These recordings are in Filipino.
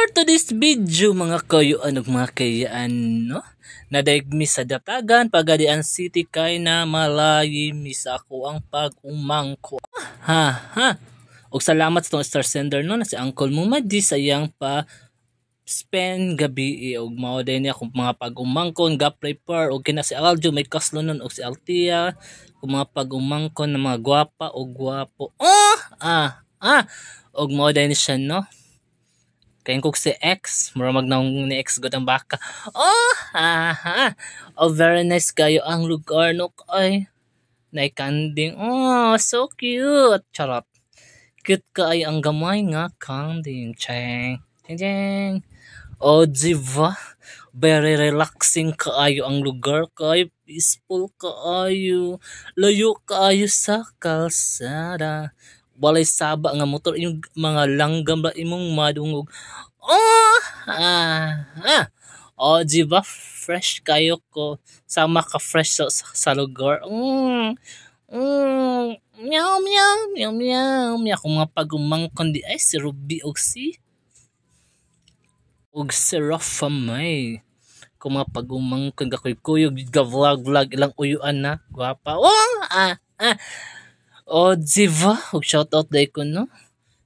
For today's video mga kayo anong mga kayaan no? Nadaigmi sa datagan Pagadian City kay na malayi misa ako ang pag-umangko. Ha. Og salamat sa tong star sender no na si Uncle Mumadi sayang pa spend gabi og mao din niya kung mga pag-umangkon gaplay par og kina si Aljo may kaslo nun og si Altia kung mga pag-umangkon na mga gwapa o gwapo. Og mao din siya no. Kain ko si X, maramag na ni X god ang baka. Very nice kayo ang lugar no ay. Naikanding. So cute. Charot. Cute kayo ang gamay nga kanding. Cheng. Diba? Very relaxing kaayo ang lugar kayo. Peaceful kaayo. Layo kaayo sa kalsada. Walay saba nga motor yung mga langgam ba imong madungog. Diba? Fresh kayo ko. Sama ka fresh sa lugar. Meow. Kung mga pagumangkon di ay si Ruby og si Rafa May. Kung mga pagumangkon kakuy-kuyog vlog ilang uyuan na. Gwapa. Diba? Og shoutout day ko no.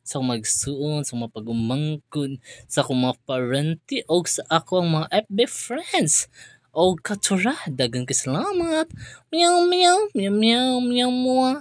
Sa magsuon, sa mga pagumangkon, sa akong mga parenti, o sa ako ang mga FB friends. O katura, dagang kasalamat. Meow, mua.